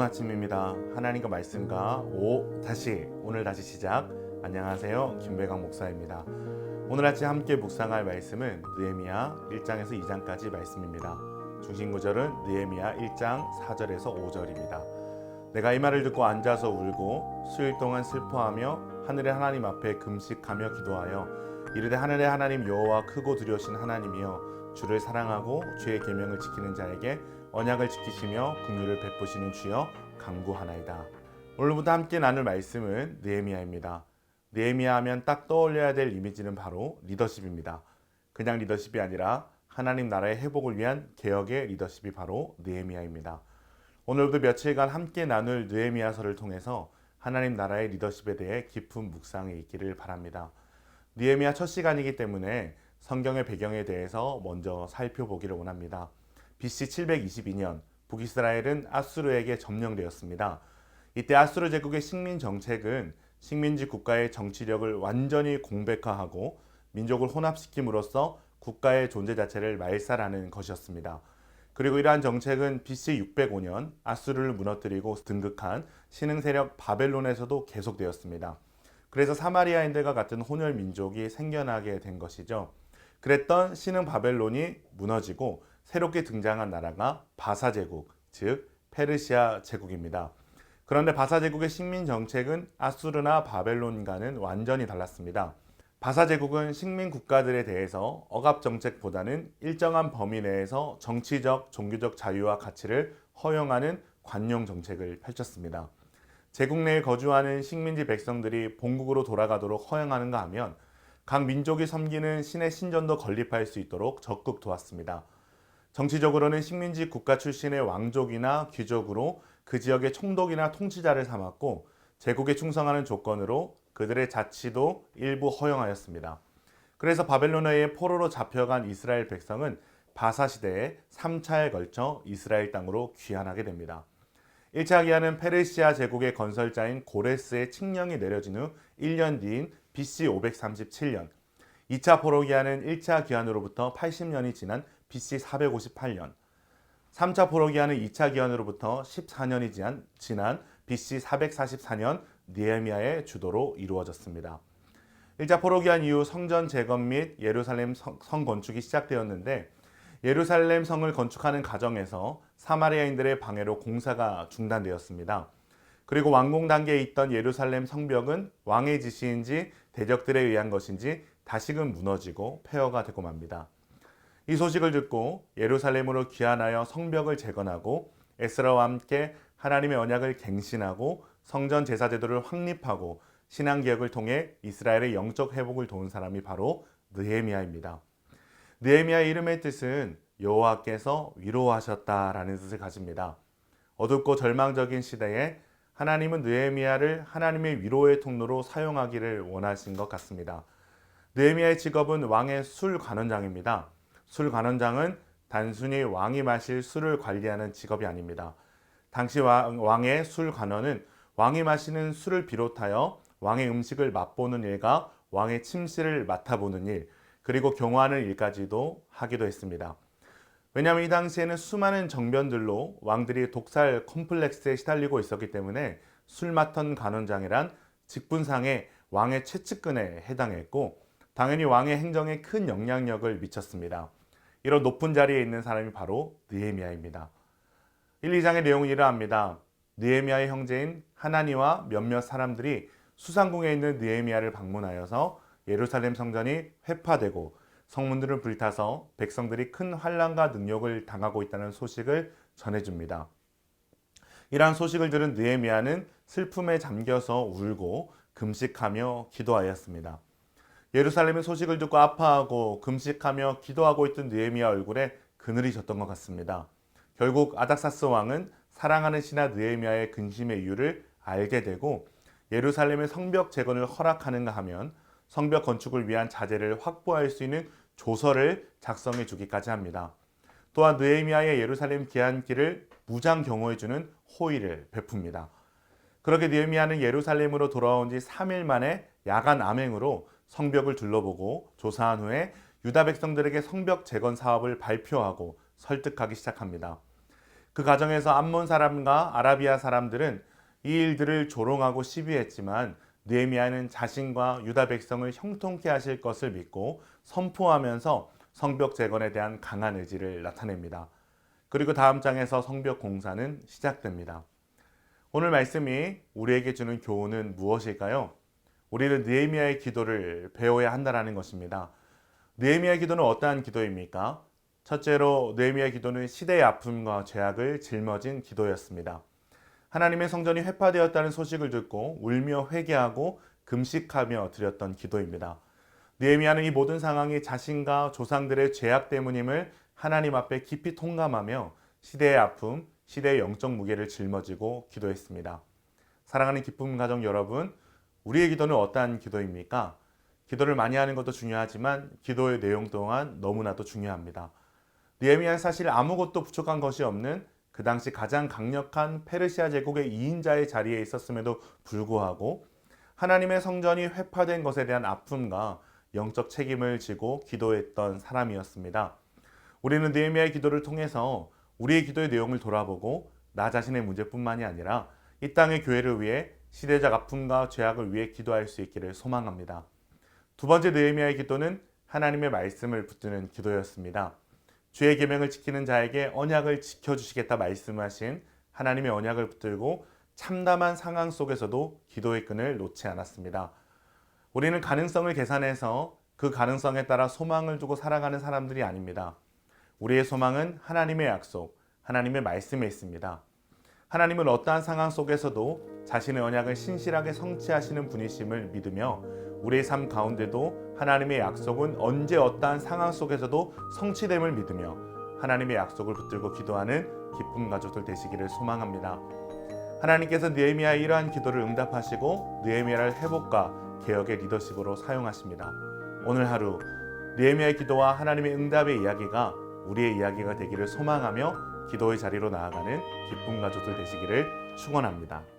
아침입니다. 하나님과 말씀과 오늘 다시 시작. 안녕하세요. 김배강 목사입니다. 오늘 아침 함께 묵상할 말씀은 느헤미야 1장에서 2장까지 말씀입니다. 중심 구절은 느헤미야 1장 4절에서 5절입니다. 내가 이 말을 듣고 앉아서 울고 수일 동안 슬퍼하며 하늘의 하나님 앞에 금식하며 기도하여 이르되 하늘의 하나님 여호와 크고 두려우신 하나님이여 주를 사랑하고 주의 계명을 지키는 자에게 언약을 지키시며 긍휼을 베푸시는 주여 간구하나이다. 오늘부터 함께 나눌 말씀은 느헤미야입니다. 느헤미야 하면 딱 떠올려야 될 이미지는 바로 리더십입니다. 그냥 리더십이 아니라 하나님 나라의 회복을 위한 개혁의 리더십이 바로 느헤미야입니다. 오늘도 며칠간 함께 나눌 느헤미야서를 통해서 하나님 나라의 리더십에 대해 깊은 묵상이 있기를 바랍니다. 느헤미야 첫 시간이기 때문에 성경의 배경에 대해서 먼저 살펴보기를 원합니다. BC 722년 북이스라엘은 아수르에게 점령되었습니다. 이때 아수르 제국의 식민 정책은 식민지 국가의 정치력을 완전히 공백화하고 민족을 혼합시킴으로써 국가의 존재 자체를 말살하는 것이었습니다. 그리고 이러한 정책은 BC 605년 아수르를 무너뜨리고 등극한 신흥 세력 바벨론에서도 계속되었습니다. 그래서 사마리아인들과 같은 혼혈 민족이 생겨나게 된 것이죠. 그랬던 신흥 바벨론이 무너지고 새롭게 등장한 나라가 바사 제국, 즉 페르시아 제국입니다. 그런데 바사 제국의 식민 정책은 아수르나 바벨론과는 완전히 달랐습니다. 바사 제국은 식민 국가들에 대해서 억압 정책보다는 일정한 범위 내에서 정치적, 종교적 자유와 가치를 허용하는 관용 정책을 펼쳤습니다. 제국 내에 거주하는 식민지 백성들이 본국으로 돌아가도록 허용하는가 하면 각 민족이 섬기는 신의 신전도 건립할 수 있도록 적극 도왔습니다. 정치적으로는 식민지 국가 출신의 왕족이나 귀족으로 그 지역의 총독이나 통치자를 삼았고 제국에 충성하는 조건으로 그들의 자치도 일부 허용하였습니다. 그래서 바벨론의 포로로 잡혀간 이스라엘 백성은 바사 시대에 3차에 걸쳐 이스라엘 땅으로 귀환하게 됩니다. 1차 귀환은 페르시아 제국의 건설자인 고레스의 칙령이 내려진 후 1년 뒤인 BC 537년, 2차 포로 귀환은 1차 귀환으로부터 80년이 지난 BC 458년, 3차 포로 귀환은 2차 귀환으로부터 14년이 지난 BC 444년 느헤미야의 주도로 이루어졌습니다. 1차 포로 귀환 이후 성전 재건 및 예루살렘 성 건축이 시작되었는데 예루살렘 성을 건축하는 과정에서 사마리아인들의 방해로 공사가 중단되었습니다. 그리고 완공 단계에 있던 예루살렘 성벽은 왕의 지시인지 대적들에 의한 것인지 다시금 무너지고 폐허가 되고 맙니다. 이 소식을 듣고 예루살렘으로 귀환하여 성벽을 재건하고 에스라와 함께 하나님의 언약을 갱신하고 성전 제사 제도를 확립하고 신앙개혁을 통해 이스라엘의 영적 회복을 도운 사람이 바로 느헤미야입니다. 느헤미야의 이름의 뜻은 여호와께서 위로하셨다라는 뜻을 가집니다. 어둡고 절망적인 시대에 하나님은 느헤미야를 하나님의 위로의 통로로 사용하기를 원하신 것 같습니다. 느헤미야의 직업은 왕의 술 관원장입니다. 술 관원장은 단순히 왕이 마실 술을 관리하는 직업이 아닙니다. 당시 왕의 술 관원은 왕이 마시는 술을 비롯하여 왕의 음식을 맛보는 일과 왕의 침실을 맡아보는 일, 그리고 경호하는 일까지도 하기도 했습니다. 왜냐하면 이 당시에는 수많은 정변들로 왕들이 독살 컴플렉스에 시달리고 있었기 때문에 술 맡은 관원장이란 직분상의 왕의 최측근에 해당했고 당연히 왕의 행정에 큰 영향력을 미쳤습니다. 이런 높은 자리에 있는 사람이 바로 느헤미야입니다. 1, 2장의 내용은 이러합니다. 느헤미야의 형제인 하나니와 몇몇 사람들이 수상궁에 있는 느헤미야를 방문하여서 예루살렘 성전이 회파되고 성문들을 불타서 백성들이 큰 환난과 능욕을 당하고 있다는 소식을 전해줍니다. 이러한 소식을 들은 느헤미야는 슬픔에 잠겨서 울고 금식하며 기도하였습니다. 예루살렘의 소식을 듣고 아파하고 금식하며 기도하고 있던 느헤미야 얼굴에 그늘이 졌던 것 같습니다. 결국 아닥사스 왕은 사랑하는 신하 느헤미야의 근심의 이유를 알게 되고 예루살렘의 성벽 재건을 허락하는가 하면 성벽 건축을 위한 자재를 확보할 수 있는 조서를 작성해 주기까지 합니다. 또한 느헤미야의 예루살렘 귀환길을 무장 경호해주는 호의를 베풉니다. 그렇게 느헤미야는 예루살렘으로 돌아온 지 3일 만에 야간 암행으로 성벽을 둘러보고 조사한 후에 유다 백성들에게 성벽 재건 사업을 발표하고 설득하기 시작합니다. 그 과정에서 암몬 사람과 아라비아 사람들은 이 일들을 조롱하고 시비했지만 느헤미야는 자신과 유다 백성을 형통케 하실 것을 믿고 선포하면서 성벽 재건에 대한 강한 의지를 나타냅니다. 그리고 다음 장에서 성벽 공사는 시작됩니다. 오늘 말씀이 우리에게 주는 교훈은 무엇일까요? 우리는 느헤미야의 기도를 배워야 한다는 것입니다. 느헤미야의 기도는 어떠한 기도입니까? 첫째로 느헤미야의 기도는 시대의 아픔과 죄악을 짊어진 기도였습니다. 하나님의 성전이 회파되었다는 소식을 듣고 울며 회개하고 금식하며 드렸던 기도입니다. 느헤미야는 이 모든 상황이 자신과 조상들의 죄악 때문임을 하나님 앞에 깊이 통감하며 시대의 아픔, 시대의 영적 무게를 짊어지고 기도했습니다. 사랑하는 기쁨 가정 여러분, 우리의 기도는 어떠한 기도입니까? 기도를 많이 하는 것도 중요하지만 기도의 내용 또한 너무나도 중요합니다. 느헤미야는 사실 아무것도 부족한 것이 없는 그 당시 가장 강력한 페르시아 제국의 2인자의 자리에 있었음에도 불구하고 하나님의 성전이 회파된 것에 대한 아픔과 영적 책임을 지고 기도했던 사람이었습니다. 우리는 느헤미야의 기도를 통해서 우리의 기도의 내용을 돌아보고 나 자신의 문제뿐만이 아니라 이 땅의 교회를 위해 시대적 아픔과 죄악을 위해 기도할 수 있기를 소망합니다. 두 번째 느헤미야의 기도는 하나님의 말씀을 붙드는 기도였습니다. 주의 계명을 지키는 자에게 언약을 지켜주시겠다 말씀하신 하나님의 언약을 붙들고 참담한 상황 속에서도 기도의 끈을 놓지 않았습니다. 우리는 가능성을 계산해서 그 가능성에 따라 소망을 두고 살아가는 사람들이 아닙니다. 우리의 소망은 하나님의 약속, 하나님의 말씀에 있습니다. 하나님은 어떠한 상황 속에서도 자신의 언약을 신실하게 성취하시는 분이심을 믿으며 우리의 삶 가운데도 하나님의 약속은 언제 어떠한 상황 속에서도 성취됨을 믿으며 하나님의 약속을 붙들고 기도하는 기쁨 가족들 되시기를 소망합니다. 하나님께서 느헤미야의 이러한 기도를 응답하시고 느헤미야를 회복과 개혁의 리더십으로 사용하십니다. 오늘 하루 느헤미야의 기도와 하나님의 응답의 이야기가 우리의 이야기가 되기를 소망하며 기도의 자리로 나아가는 기쁨 가족들 되시기를 축원합니다.